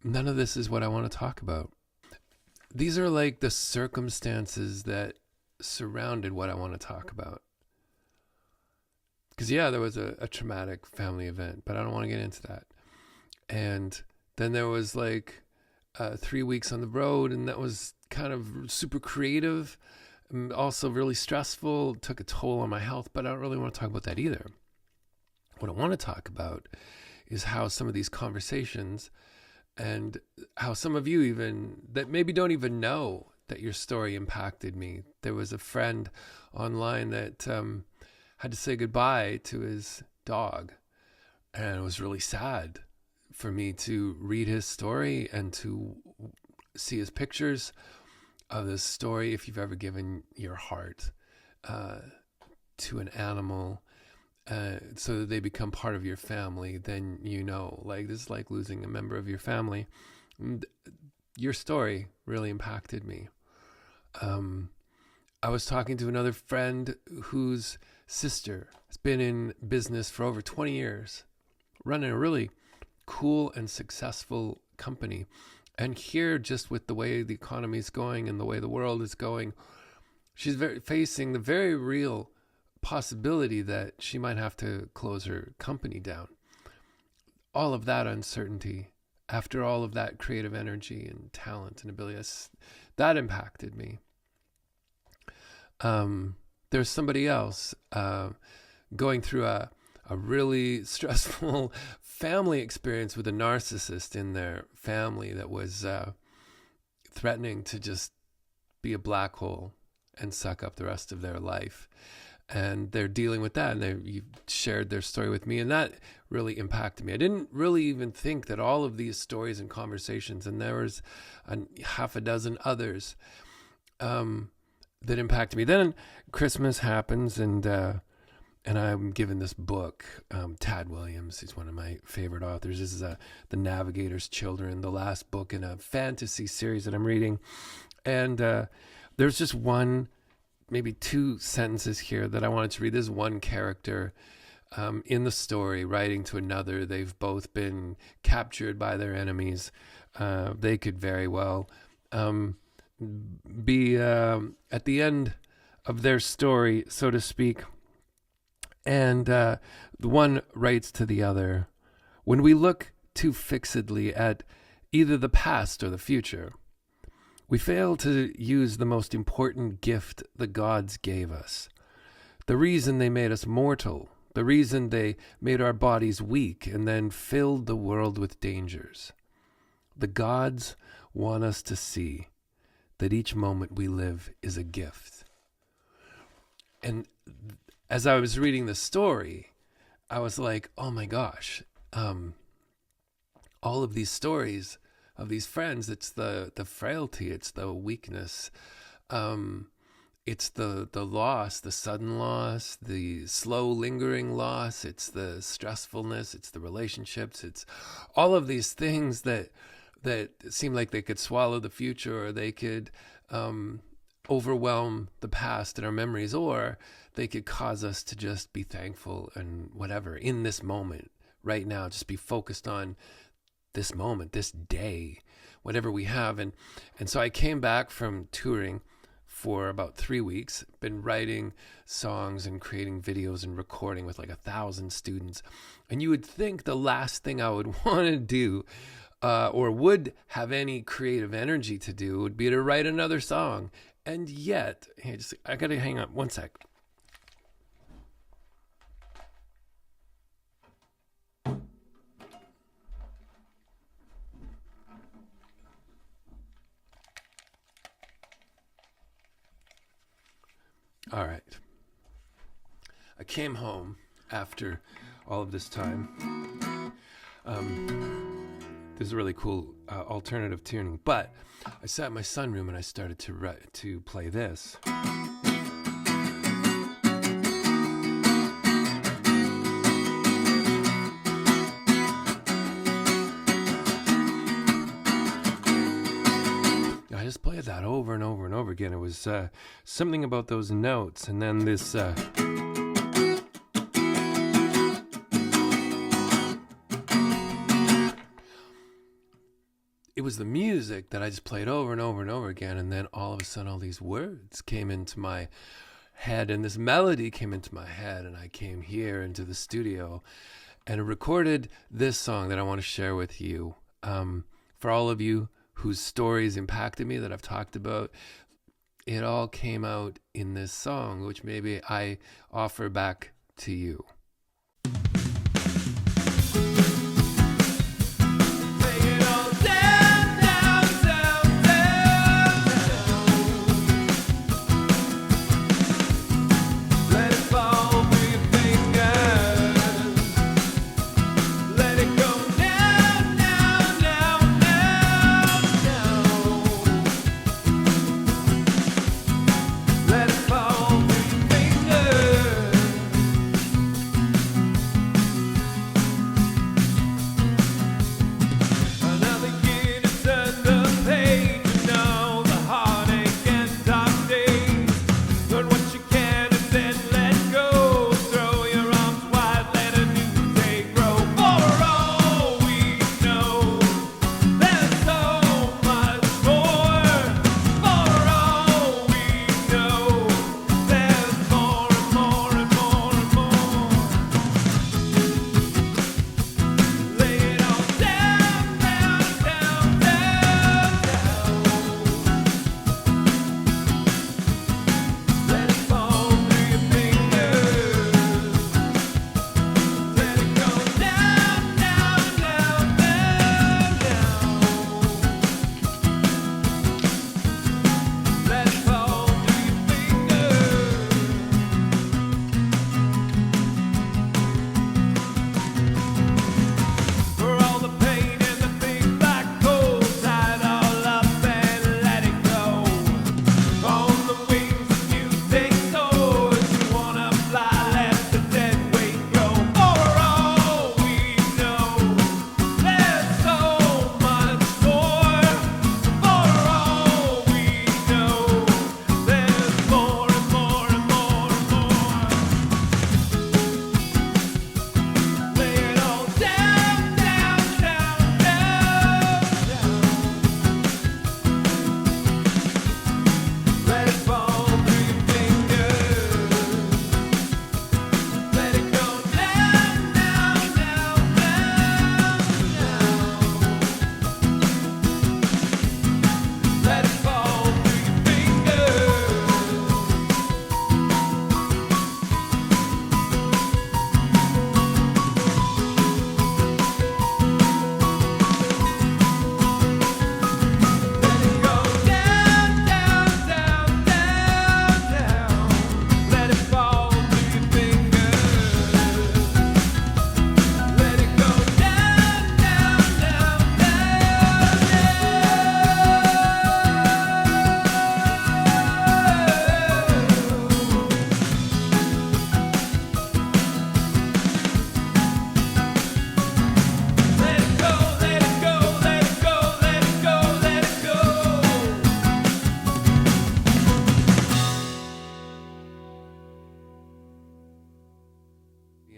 none of this is what I want to talk about. These are like the circumstances that surrounded what I want to talk about. Because, yeah, there was a traumatic family event, but I don't want to get into that. And then there was like 3 weeks on the road, and that was kind of super creative, also really stressful, took a toll on my health, but I don't really want to talk about that either. What I want to talk about is how some of these conversations and how some of you even that maybe don't even know that your story impacted me. There was a friend online that had to say goodbye to his dog, and it was really sad for me to read his story and to see his pictures of this story. If you've ever given your heart to an animal so that they become part of your family, then you know, like, this is like losing a member of your family. Your story really impacted me. I was talking to another friend whose sister has been in business for over 20 years, running a really cool and successful company. And here, just with the way the economy is going and the way the world is going, she's facing the very real possibility that she might have to close her company down. All of that uncertainty, after all of that creative energy and talent and ability, that impacted me. There's somebody else going through a really stressful family experience with a narcissist in their family that was threatening to just be a black hole and suck up the rest of their life. And they're dealing with that, and they shared their story with me, and that really impacted me. I didn't really even think that all of these stories and conversations, and there was half a dozen others that impacted me. Then Christmas happens, and I'm given this book. Tad Williams, he's one of my favorite authors. This is The Navigator's Children, the last book in a fantasy series that I'm reading. And there's just maybe two sentences here that I wanted to read. There's one character in the story writing to another. They've both been captured by their enemies. They could very well be at the end of their story, so to speak. And the one writes to the other, "When we look too fixedly at either the past or the future, we fail to use the most important gift the gods gave us. The reason they made us mortal, the reason they made our bodies weak and then filled the world with dangers. The gods want us to see that each moment we live is a gift." And as I was reading the story, I was like, oh my gosh, all of these stories of these friends, it's the frailty, it's the weakness, it's the loss, the sudden loss, the slow lingering loss, it's the stressfulness, it's the relationships, it's all of these things that seem like they could swallow the future, or they could overwhelm the past and our memories, or they could cause us to just be thankful and whatever in this moment right now, just be focused on this moment, this day, whatever we have. And so I came back from touring for about 3 weeks, been writing songs and creating videos and recording with like 1,000 students. And you would think the last thing I would want to do or would have any creative energy to do would be to write another song. And yet, I got to hang on one sec. All right. I came home after all of this time. This is a really cool alternative tuning, but I sat in my sunroom and I started to play this. I just played that over and over and over again. It was something about those notes, and then this it was the music that I just played over and over and over again. And then all of a sudden, all these words came into my head and this melody came into my head. And I came here into the studio and recorded this song that I want to share with you. For all of you whose stories impacted me that I've talked about, it all came out in this song, which maybe I offer back to you.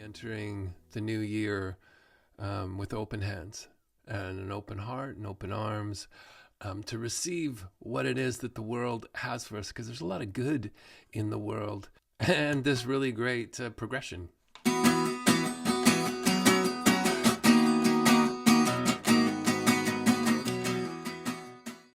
Entering the new year with open hands and an open heart and open arms to receive what it is that the world has for us, because there's a lot of good in the world and this really great progression